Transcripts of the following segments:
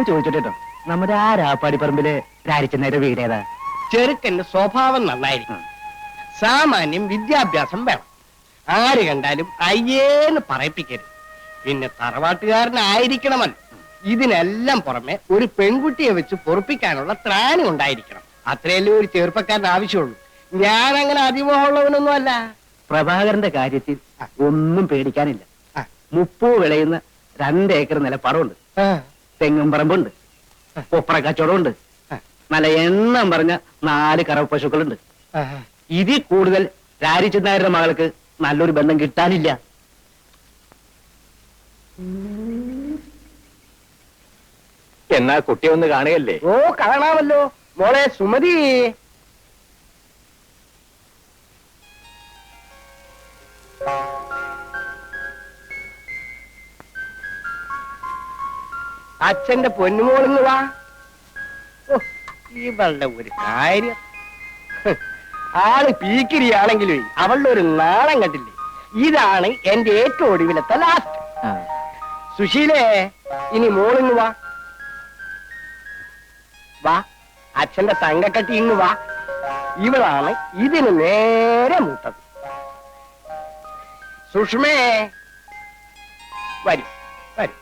ഒന്ന് ചോദിച്ചിട്ടോ, നമ്മുടെ ആ രാപ്പാടിപ്പറമ്പില് രാരിച്ചെന്നേരെ വീട് ഏതാ? ചെറുക്കന്റെ സ്വഭാവം നന്നായിരിക്കും, സാമാന്യം വിദ്യാഭ്യാസം വേണം, ആര് കണ്ടാലും അയ്യേന്ന് പറയിപ്പിക്കരുത്, പിന്നെ തറവാട്ടുകാരനായിരിക്കണമല്ലോ. ഇതിനെല്ലാം പുറമെ ഒരു പെൺകുട്ടിയെ വെച്ച് പൊറപ്പിക്കാനുള്ള ത്രാണി ഉണ്ടായിരിക്കണം. അത്രയല്ലേ ഒരു ചെറുപ്പക്കാരന് ആവശ്യമുള്ളൂ. ഞാൻ അങ്ങനെ അതിമോഹമുള്ളവനൊന്നും അല്ല. പ്രഭാകരന്റെ കാര്യത്തിൽ ഒന്നും പേടിക്കാനില്ല. 30 വിളയുന്ന 2 ഏക്കർ നിലപ്പറവുണ്ട്, തെങ്ങും പറമ്പുണ്ട്, കൊപ്ര കച്ചവടമുണ്ട്, നല്ല എണ്ണം പറഞ്ഞ 4 കറവ പശുക്കളുണ്ട്. ഇതിൽ കൂടുതൽ രാരിച്ചെന്നാരുടെ മകൾക്ക് നല്ലൊരു ബന്ധം കിട്ടാനില്ല. എന്നാ കുട്ടിയെ ഒന്ന് കാണുകയല്ലേ? ഓ, കാണാമല്ലോ. മോളെ സുമതി, അച്ഛന്റെ പൊന്നുമോളിന്ന് വാ. ഓ, ഇവളുടെ ഒരു കാര്യം, ആള് പീക്കിരിയാണെങ്കിലും അവളുടെ ഒരു നാണം കണ്ടില്ലേ? ഇതാണ് എന്റെ ഏറ്റവും ഒടുവിലത്തെ ലാസ്റ്റ്. സുശീലേ, ഇനി മോളിന്ന് വാ. വാ, അച്ഛന്റെ തങ്കക്കട്ടി ഇങ്ങ് വാ. ഇവളാണ് ഇതിന് നേരെ മൂത്തത്. സുഷ്മേ, വരൂ വരൂ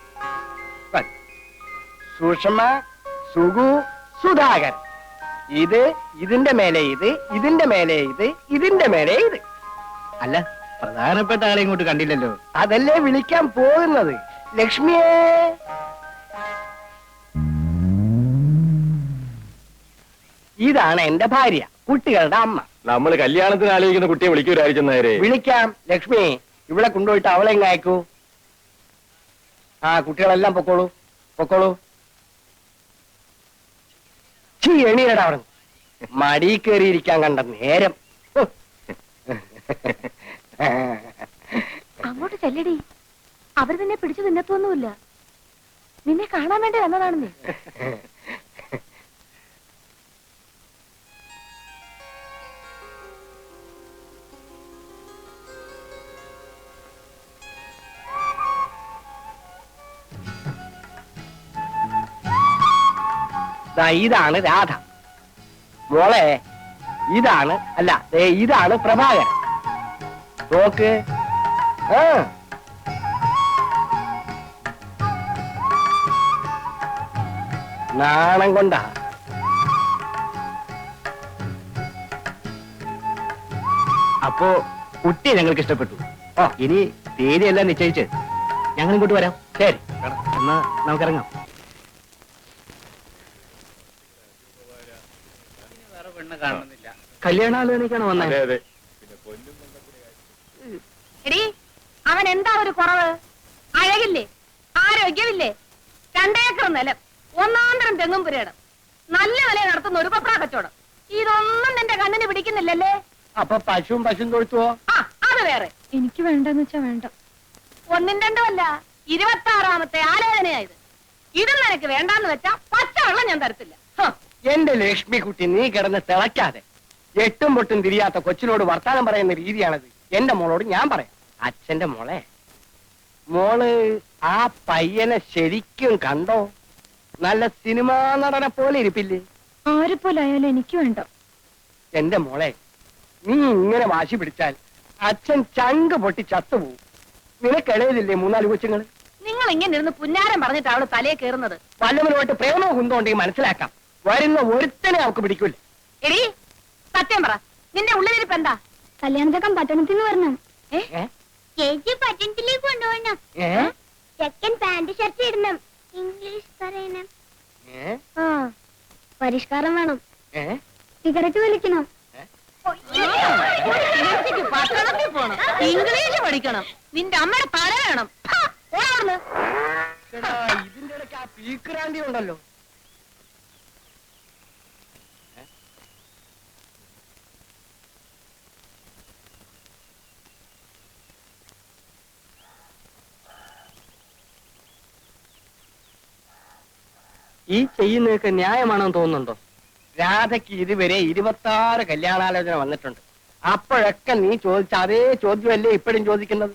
വരൂ. സുഷമ, സുഗു, സുധാകരൻ. ഇത്, ഇതിന്റെ മേലെ ഇത്, ഇതിന്റെ മേലെ ഇത്, ഇതിന്റെ മേലെ ഇത്. അല്ല, പ്രധാനപ്പെട്ട ആളെ ഇങ്ങോട്ട് കണ്ടില്ലല്ലോ. അതല്ലേ വിളിക്കാൻ പോകുന്നത്. ലക്ഷ്മിയെ, ഇതാണ് എന്റെ ഭാര്യ, കുട്ടികളുടെ അമ്മ. നമ്മൾ കല്യാണത്തിന് ആലോചിക്കുന്ന കുട്ടിയെ വിളിക്കൂ രാരിച്ചെന്നേരെ. വിളിക്കാം. ലക്ഷ്മി, ഇവിടെ കൊണ്ടുപോയിട്ട് അവളെ എങ്ങ അയക്കൂ. ആ, കുട്ടികളെല്ലാം പൊക്കോളൂ പൊക്കോളൂ. എണീരടാ അവിടെ, മടി കയറിയിരിക്കാൻ കണ്ട നേരം. അങ്ങോട്ട് ചെല്ലടി, അവർ നിന്നെ പിടിച്ചു തിന്നത്തൊന്നുമില്ല. നിന്നെ കാണാൻ വേണ്ടി വന്നതാണ് നീ. ഇതാണ് രാധ മോളെ, ഇതാണ് അല്ല ഇതാണ് പ്രഭാകരൻ. നോക്ക്. നാണം കൊണ്ടാ. അപ്പോ കുട്ടിയെ ഞങ്ങൾക്ക് ഇഷ്ടപ്പെട്ടു. ഇനി തീയതിയെല്ലാം നിശ്ചയിച്ച് ഞങ്ങൾ ഇങ്ങോട്ട് വരാം. ശരി, എന്നാ നമുക്കിറങ്ങാം. കല്യാണാലോചനയ്ക്കാണ് വന്നത്. എടി, അവൻ എന്താ ഒരു കുറവ്? അഴകില്ലേ, ആരോഗ്യമില്ലേ, 2 ഏക്കർ നിലം, 1 തെങ്ങും പുരയിടം, നല്ല വില നടത്തുന്ന ഒരു കൊപ്ര കച്ചവടം. ഇതൊന്നും നിന്റെ കണ്ണിന് പിടിക്കുന്നില്ലല്ലേ? അപ്പൊ പശുവും തൊഴുത്തുവോ? ആ, അത് വേറെ. എനിക്ക് വേണ്ടെന്ന് വെച്ചാ വേണ്ട. 1, 2 അല്ല, 26ാമത്തെ ആലോചനയായത്. ഇത് നിനക്ക് വേണ്ടാന്ന് വെച്ചാ പച്ചവെള്ളം ഞാൻ തരത്തില്ല. എന്റെ ലക്ഷ്മി കുട്ടി, നീ കിടന്ന് തിളയ്ക്കാതെ. 8ഉം പൊട്ടും തിരിയാത്ത കൊച്ചിനോട് വർത്താനം പറയുന്ന രീതിയാണത്. എന്റെ മോളോട് ഞാൻ പറയാം. അച്ഛന്റെ മോളെ, മോള് ആ പയ്യനെ ശരിക്കും കണ്ടോ? നല്ല സിനിമാ നടനെ പോലെ ഇരിപ്പില്ലേ? ആരെ പോലെ ആയാലും എനിക്ക് വേണ്ട. എന്റെ മോളെ, നീ ഇങ്ങനെ വാശി പിടിച്ചാൽ അച്ഛൻ ചങ്ക് പൊട്ടി ചത്തുപോകും. നിനക്കിടയിലില്ലേ 3-4 കൊച്ചുങ്ങൾ? നിങ്ങൾ ഇങ്ങനെ ഇരുന്ന് പുന്നാരം പറഞ്ഞിട്ട് അവള് തലയെ കയറുന്നത്. വല്ലവനുമായിട്ട് പ്രേമോ കുന്തോണ്ടെങ്കിൽ മനസ്സിലാക്കാം. വരുന്ന ഒരുത്തനെ അവൾക്ക് പിടിക്കൂല. എടി, സത്യം പറ, നിന്റെ ഉള്ളിലിരിപ്പ് എന്താ? കല്യാണത്തൊക്കെ പട്ടണത്തിന് വരണം. ചേച്ചി പട്ടണത്തിലേക്ക് കൊണ്ടുപോകണം. ചെക്കൻ പാന്റ് ഷർട്ട് ഇടണം, ഇംഗ്ലീഷ് പറയണം, പരിഷ്കാരം വേണം, സിഗരറ്റ് വലിക്കണം, പട്ടണത്തിൽ പോണം, ഇംഗ്ലീഷ് പഠിക്കണം, നിന്റെ അമ്മയുടെ തല വേണം. ഇതിന്റെ ഇടയ്ക്ക് ആ പീക്രാന്തി ഉണ്ടല്ലോ. ഈ ചെയ്യുന്നതൊക്കെ ന്യായമാണെന്ന് തോന്നുന്നുണ്ടോ? രാധയ്ക്ക് ഇതുവരെ 26 കല്യാണാലോചന വന്നിട്ടുണ്ട്. അപ്പോഴൊക്കെ നീ ചോദിച്ച അതേ ചോദ്യമല്ലേ ഇപ്പോഴും ചോദിക്കുന്നത്?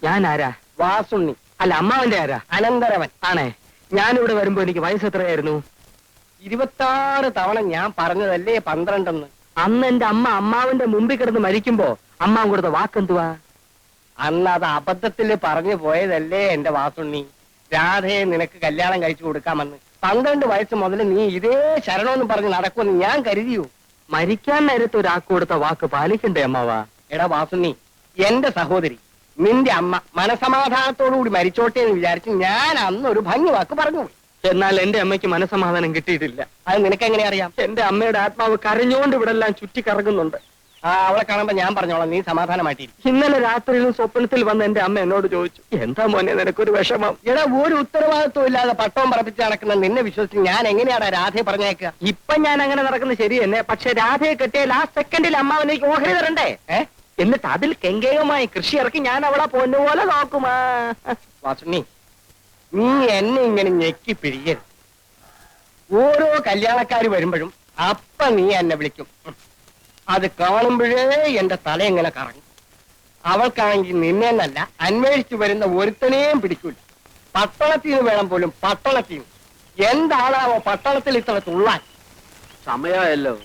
ഞാൻ ആരാ? വാസുണ്ണി. അല്ല, അമ്മാവന്റെ ആരാ? അനന്തരവൻ. ആണേ, ഞാനിവിടെ വരുമ്പോ എനിക്ക് വയസ്സ് എത്രയായിരുന്നു? 26 തവണ ഞാൻ പറഞ്ഞതല്ലേ 12 അന്ന് എന്റെ അമ്മ അമ്മാവിന്റെ മുമ്പിൽ കിടന്ന് മരിക്കുമ്പോ അമ്മാവൻ കൊടുത്ത വാക്കെന്തുവാ? അന്ന് അത് അബദ്ധത്തിൽ പറഞ്ഞു പോയതല്ലേ എന്റെ വാസുണ്ണി. രാധയെ നിനക്ക് കല്യാണം കഴിച്ചു കൊടുക്കാമെന്ന് 12 വയസ്സ് മുതൽ നീ ഇതേ ശരണമെന്ന് പറഞ്ഞ് നടക്കുമെന്ന് ഞാൻ കരുതിയോ? മരിക്കാൻ നേരത്തെ ഒരാൾക്ക് കൊടുത്ത വാക്ക് പാലിക്കണ്ടേ അമ്മാവാ? എടാ വാസുണ്ണി, എന്റെ സഹോദരി നിന്റെ അമ്മ മനസമാധാനത്തോടുകൂടി മരിച്ചോട്ടെ എന്ന് വിചാരിച്ച് ഞാൻ അന്ന് ഒരു ഭംഗി വാക്ക് പറഞ്ഞു. എന്നാൽ എന്റെ അമ്മയ്ക്ക് മനസമാധാനം കിട്ടിയിട്ടില്ല. അത് നിനക്ക് എങ്ങനെ അറിയാം? എന്റെ അമ്മയുടെ ആത്മാവ് കരഞ്ഞുകൊണ്ട് ഇവിടെ എല്ലാം ചുറ്റി കറങ്ങുന്നുണ്ട്. അവളെ കാണുമ്പോ ഞാൻ പറഞ്ഞോളാം, നീ സമാധാനമായിട്ടിരിക്കും. ഇന്നലെ രാത്രിയിലും സ്വപ്നത്തിൽ വന്ന് എന്റെ അമ്മ എന്നോട് ചോദിച്ചു, എന്താ മോനെ നിനക്കൊരു വിഷമം? എടാ, ഒരു ഉത്തരവാദിത്വം ഇല്ലാതെ പട്ടവും പറപ്പിച്ച് നടക്കുന്ന നിന്നെ വിശ്വസിച്ച് ഞാൻ എങ്ങനെയാടാ രാധയെ പറഞ്ഞേക്കുക? ഇപ്പൊ ഞാൻ അങ്ങനെ നടക്കുന്നത് ശരി തന്നെ, പക്ഷെ രാധയെ കെട്ടിയാൽ ആ സെക്കൻഡിൽ അമ്മാവനേക്ക് ഓഹരി തരണ്ടേ? എന്നിട്ട് അതിൽ കെങ്കേയമായി കൃഷി ഇറക്കി ഞാൻ അവളെ പൊന്നുപോലെ നോക്കുമാ. വാസുണ്ണി, നീ എന്നെ ഇങ്ങനെ ഞെക്കി പിഴിയരുത്. ഓരോ കല്യാണക്കാര് വരുമ്പോഴും അപ്പ നീ എന്നെ വിളിക്കും. അത് കാണുമ്പോഴേ എന്റെ തല എങ്ങനെ കറങ്ങും. അവൾക്കാണെങ്കിൽ നിന്നെ എന്നല്ല അന്വേഷിച്ചു വരുന്ന ഒരുത്തനെയും പിടിക്കൂല. പട്ടണത്തിൽ നിന്ന് വേണം പോലും, പട്ടണത്തിൽ നിന്ന്. എന്താളാവോ പട്ടണത്തിൽ ഇത്ര തുള്ളാൻ? സമയമല്ലോ,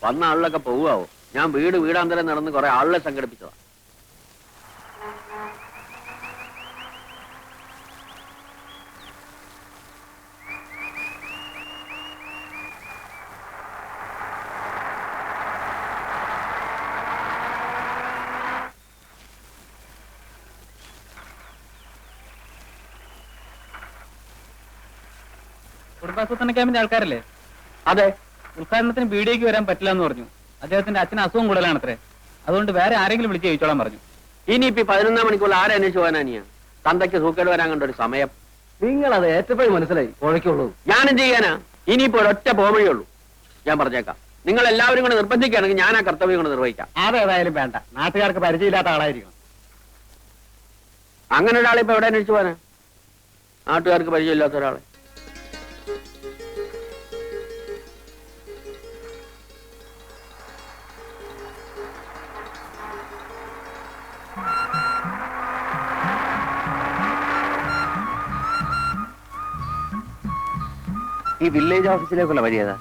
വന്ന ആളിലൊക്കെ പോവാവോ? ഞാൻ വീടാന്തരം നടന്ന് കുറെ ആളുകളെ സംഘടിപ്പിച്ചതാ. കുടുംബാസൂത്രണ ക്യാമ്പിന്റെ ആൾക്കാരല്ലേ? അതെ. ഉദ്ഘാടനത്തിന് വീഡിയോക്ക് വരാൻ പറ്റില്ല എന്ന് പറഞ്ഞു. അദ്ദേഹത്തിന്റെ അച്ഛന് അസുഖം കൂടുതലാണത്രേ. അതുകൊണ്ട് വേറെ ആരെങ്കിലും വിളിച്ച് ചോദിച്ചോളാൻ പറഞ്ഞു. ഇനിയിപ്പോ 11 മണിക്കൂർ ആരെ അന്വേഷിച്ചു പോകാനാ? തന്തയ്ക്ക് സൂക്കേട് വരാൻ കണ്ട ഒരു സമയം. നിങ്ങളത് ഏറ്റപ്പോഴും മനസ്സിലായി. കുഴയ്ക്കുള്ളൂ. ഞാനും ചെയ്യാനാ? ഇനിയിപ്പോ ഒരൊറ്റ പോവഴിയുള്ളൂ. ഞാൻ പറഞ്ഞേക്കാം, നിങ്ങൾ എല്ലാവരും കൂടെ നിർബന്ധിക്കുകയാണെങ്കിൽ ഞാൻ ആ കർത്തവ്യം കൊണ്ട് നിർവഹിക്കാം. അതേതായാലും വേണ്ട, നാട്ടുകാർക്ക് പരിചയമില്ലാത്ത ആളായിരിക്കണം. അങ്ങനെ ഒരാളെ ഇപ്പൊ എവിടെ അന്വേഷിച്ചു പോകാനാ? നാട്ടുകാർക്ക് പരിചയമില്ലാത്ത ഒരാളെ. ഈ വില്ലേജ് ഓഫീസിലേക്കുള്ള വഴി ഏതാ?